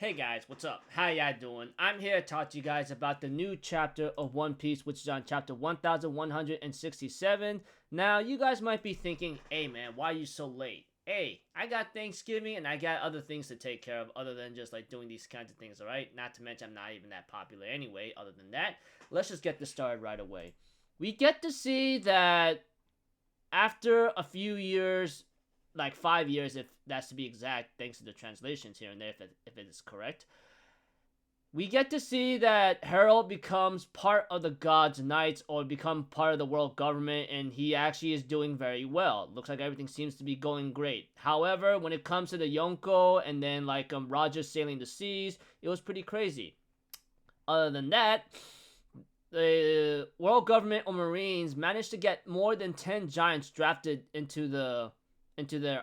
Hey guys, what's up? How y'all doing? I'm here to talk to you guys about the new chapter of One Piece, which is on chapter 1167. Now, you guys might be thinking, hey man, why are you so late? Hey, I got Thanksgiving and I got other things to take care of other than just like doing these kinds of things, alright? Not to mention I'm not even that popular anyway, other than that. Let's just get this started right away. We get to see that after a few years, like 5 years if that's to be exact, thanks to the translations here and there, if it is correct, we get to see that Harold becomes part of the God's Knights or become part of the world government, and he actually is doing very well. Looks like everything seems to be going great. However, when it comes to the Yonko and then like Roger sailing the seas, it was pretty crazy. Other than that, the world government or Marines managed to get more than 10 giants drafted into their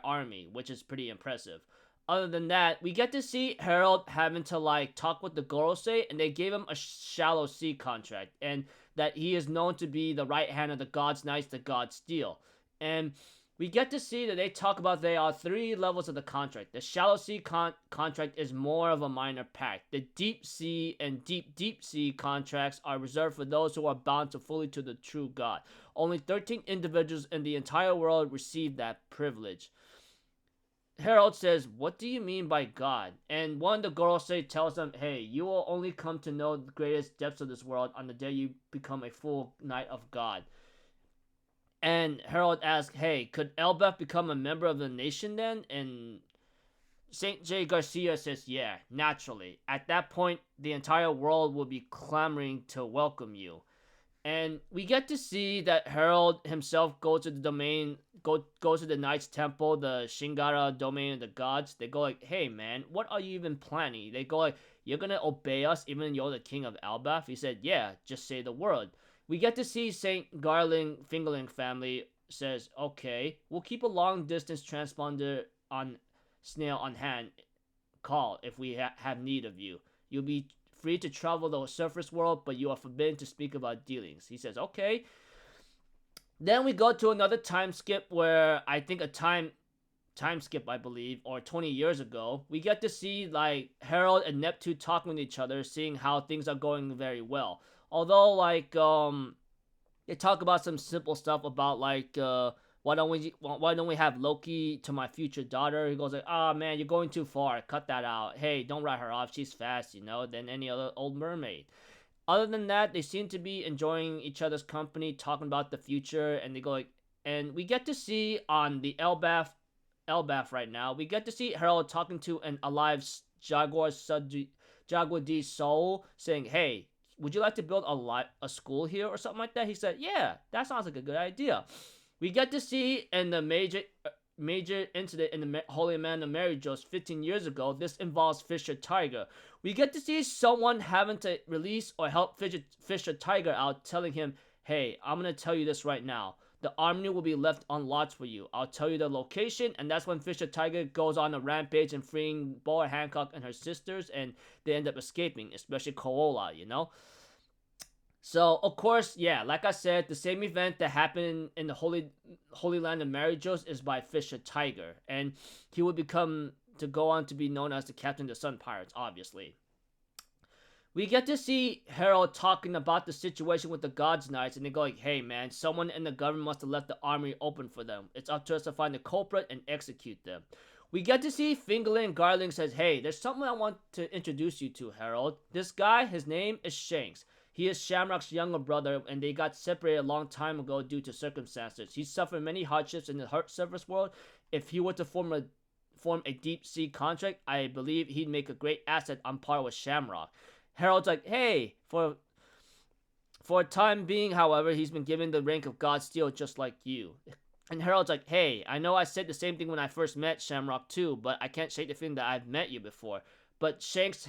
army, which is pretty impressive. Other than that, we get to see Harold having to like talk with the Gorosei, and they gave him a shallow sea contract, and that he is known to be the right hand of the God's Knights, the God Steel. And we get to see that they talk about there are three levels of the contract. The shallow sea contract is more of a minor pact. The deep sea and deep sea contracts are reserved for those who are bound to fully to the true God. Only 13 individuals in the entire world receive that privilege. Harold says, "What do you mean by God?" And one of the Gorosei tells them, "Hey, you will only come to know the greatest depths of this world on the day you become a full Knight of God." And Harold asks, "Hey, could Elbeth become a member of the nation then?" And St. J. Garcia says, "Yeah, naturally. At that point, the entire world will be clamoring to welcome you." And we get to see that Harold himself goes to the goes to the Knights Temple, the Shingara domain of the gods. They go like, "Hey man, what are you even planning?" They go like, "You're gonna obey us even though you're the king of Elbaf?" He said, "Yeah, just say the word." We get to see Saint Garling Fingerling family says, "Okay, we'll keep a long distance transponder on snail on hand call if we have need of you. You'll be free to travel the surface world, but you are forbidden to speak about dealings." He says, "Okay." Then we go to another time skip where I think a time skip, I believe, or 20 years ago. We get to see like Harold and Neptune talking with each other, seeing how things are going very well. Although like they talk about some simple stuff about like why don't we have Loki to my future daughter? He goes like, "Ah, man, you're going too far. Cut that out. Hey, don't write her off. She's fast, than any other old mermaid." Other than that, they seem to be enjoying each other's company, talking about the future, and they go like, and we get to see on the Elbaf right now. We get to see Harold talking to an alive Jaguar D Soul, saying, "Hey, would you like to build a school here or something like that?" He said, "Yeah, that sounds like a good idea." We get to see in the major incident in the Holy Man of Mary Joe's 15 years ago. This involves Fisher Tiger. We get to see someone having to release or help Fisher Tiger out, telling him, "Hey, I'm gonna tell you this right now. The army will be left unlocked for you. I'll tell you the location." And that's when Fisher Tiger goes on a rampage and freeing Boa Hancock and her sisters, and they end up escaping, especially Koala. So, of course, yeah, like I said, the same event that happened in the Holy Land of Marijos is by Fisher Tiger, and he would become to go on to be known as the Captain of the Sun Pirates, obviously. We get to see Harold talking about the situation with the God's Knights, and they go like, "Hey man, someone in the government must have left the army open for them. It's up to us to find the culprit and execute them." We get to see Fingerling Garling says, "Hey, there's something I want to introduce you to, Harold. This guy, his name is Shanks. He is Shamrock's younger brother, and they got separated a long time ago due to circumstances. He suffered many hardships in the surface world. If he were to form a deep sea contract, I believe he'd make a great asset on par with Shamrock." Harold's like, "Hey, for a time being, however, he's been given the rank of God Steel just like you." And Harold's like, "Hey, I know I said the same thing when I first met Shamrock too, but I can't shake the feeling that I've met you before." But Shanks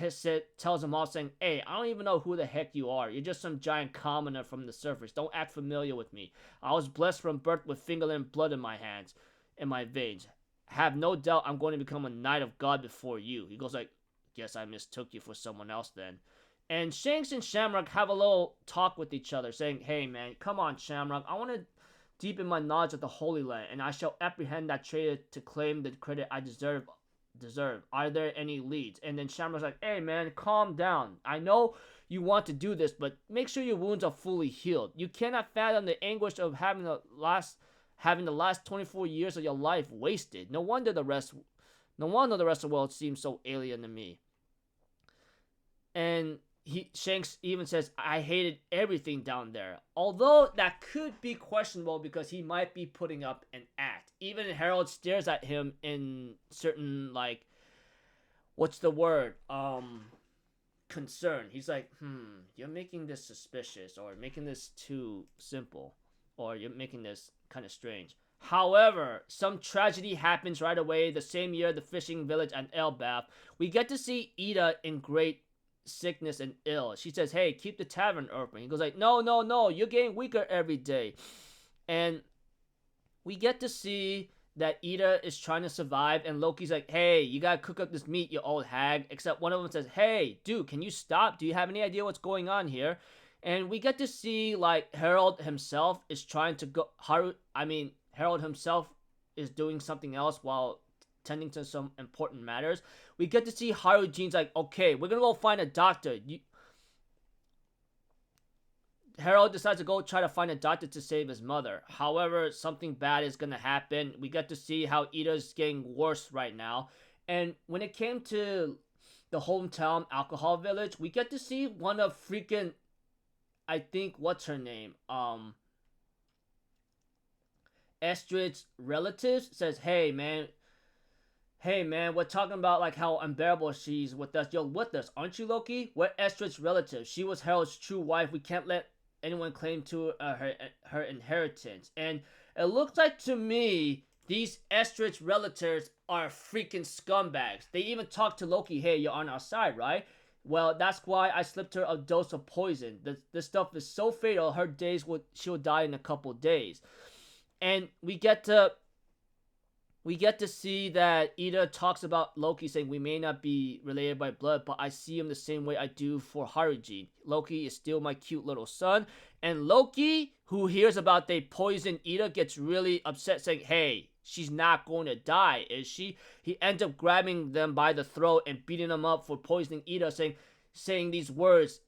tells him off saying, "Hey, I don't even know who the heck you are. You're just some giant commoner from the surface. Don't act familiar with me. I was blessed from birth with fingerling blood in my hands, in my veins. Have no doubt I'm going to become a knight of God before you." He goes like, "Guess I mistook you for someone else then." And Shanks and Shamrock have a little talk with each other, saying, "Hey man, come on Shamrock, I want to deepen my knowledge of the Holy Land, and I shall apprehend that traitor to claim the credit I deserve deserve? Are there any leads? And then Shamrock's like, hey man, calm down. I know you want to do this, but make sure your wounds are fully healed. You cannot fathom the anguish of having the last 24 years of your life wasted. No wonder the rest of the world seems so alien to me. And Shanks even says, I hated everything down there. Although that could be questionable because he might be putting up an act. Even Harold stares at him in certain, like, what's the word? Concern. He's like, you're making this suspicious, or making this too simple, or you're making this kind of strange. However, some tragedy happens right away. The same year, the fishing village at Elbaf, we get to see Ida in great sickness and ill. She says, hey, keep the tavern open. He goes like, no, you're getting weaker every day. And we get to see that Ida is trying to survive, and Loki's like, hey, you gotta cook up this meat, you old hag. Except one of them says, hey, dude, can you stop? Do you have any idea what's going on here? And we get to see, like, Harold himself is trying to go... Harold himself is doing something else while tending to some important matters. We get to see Haruji's like, okay, we're gonna go find a doctor. Harold decides to go try to find a doctor to save his mother. However, something bad is gonna happen. We get to see how Ida's getting worse right now. And when it came to the hometown alcohol village, we get to see one of freaking... I think, what's her name? Estrid's relatives says, hey man, we're talking about like how unbearable she's with us. You're with us, aren't you, Loki? We're Estrid's relatives. She was Harold's true wife. We can't let anyone claim to her inheritance. And it looks like to me, these Estrid's relatives are freaking scumbags. They even talk to Loki, hey, you're on our side, right? Well, that's why I slipped her a dose of poison. This stuff is so fatal, she'll die in a couple days. And we get to see that Ida talks about Loki saying, we may not be related by blood, but I see him the same way I do for Haruji. Loki is still my cute little son. And Loki, who hears about they poisoned Ida, gets really upset saying, hey, she's not going to die, is she? He ends up grabbing them by the throat and beating them up for poisoning Ida, saying these words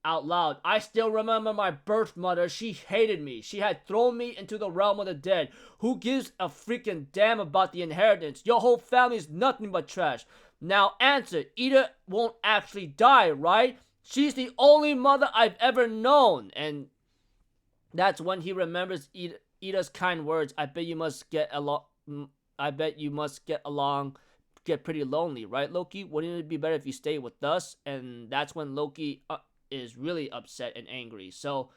out loud. I still remember my birth mother. She hated me. She had thrown me into the realm of the dead. Who gives a freaking damn about the inheritance? Your whole family is nothing but trash. Now answer. Ida won't actually die, right? She's the only mother I've ever known. And that's when he remembers Ida's kind words. I bet you must get pretty lonely, right, Loki? Wouldn't it be better if you stayed with us? And that's when Loki is really upset and angry. So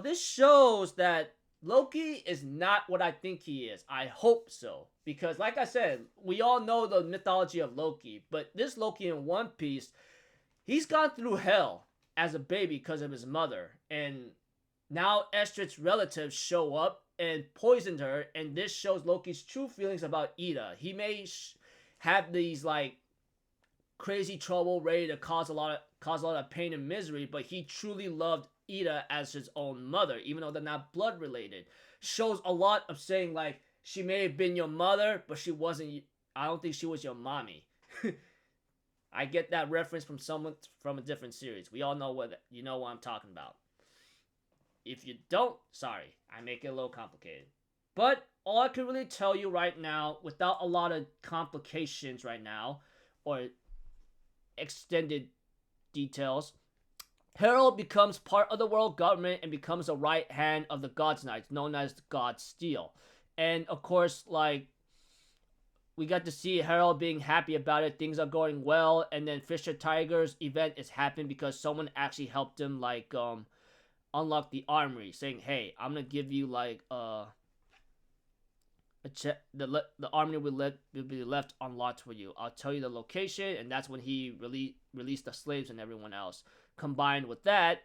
this shows that Loki is not what I think he is. I hope so. Because like I said, we all know the mythology of Loki. But this Loki in One Piece, he's gone through hell as a baby because of his mother. And now Estrid's relatives show up and poisoned her. And this shows Loki's true feelings about Ida. He may have these like crazy trouble ready to cause a lot of pain and misery, but he truly loved Ida as his own mother, even though they're not blood related. Shows a lot of saying like, she may have been your mother, but she wasn't. I don't think she was your mommy. I get that reference from someone from a different series. We all know what I'm talking about. If you don't, sorry, I make it a little complicated. But all I can really tell you right now, without a lot of complications right now, or extended details, Harold becomes part of the world government and becomes a right hand of the God's Knights, known as the God Steel. And of course, like, we got to see Harold being happy about it. Things are going well. And then Fisher Tiger's event is happening because someone actually helped him, like, unlock the armory, saying, hey, I'm gonna give you, like, the armory will be left unlocked for you. I'll tell you the location, and that's when he released the slaves and everyone else. Combined with that,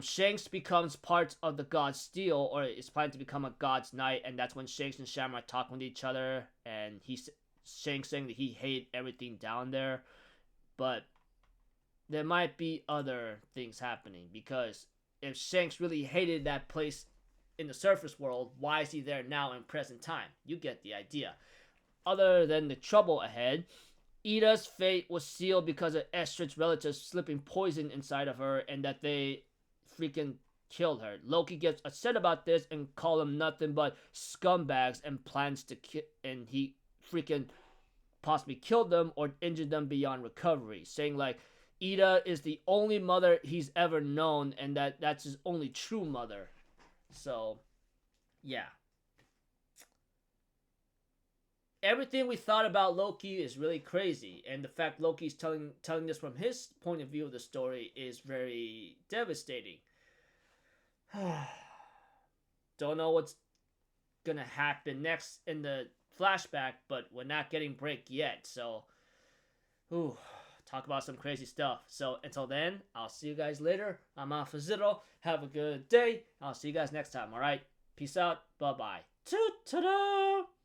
Shanks becomes part of the God's Steel, or is planning to become a God's Knight, and that's when Shanks and Shamrock talk with each other, and Shanks saying that he hated everything down there, but there might be other things happening, because if Shanks really hated that place in the surface world, why is he there now in present time? You get the idea. other than the trouble ahead. Ida's fate was sealed because of Estrid's relatives slipping poison inside of her and that they freaking killed her. Loki gets upset about this and call them nothing but scumbags and plans to and he freaking possibly killed them or injured them beyond recovery, saying like Ida is the only mother he's ever known and that's his only true mother. So, yeah. Everything we thought about Loki is really crazy, and the fact Loki's telling this from his point of view of the story is very devastating. Don't know what's gonna happen next in the flashback, but we're not getting break yet, so talk about some crazy stuff. So until then, I'll see you guys later. I'm Alpha Zero. Have a good day. I'll see you guys next time, alright? Peace out. Bye-bye. Ta-da!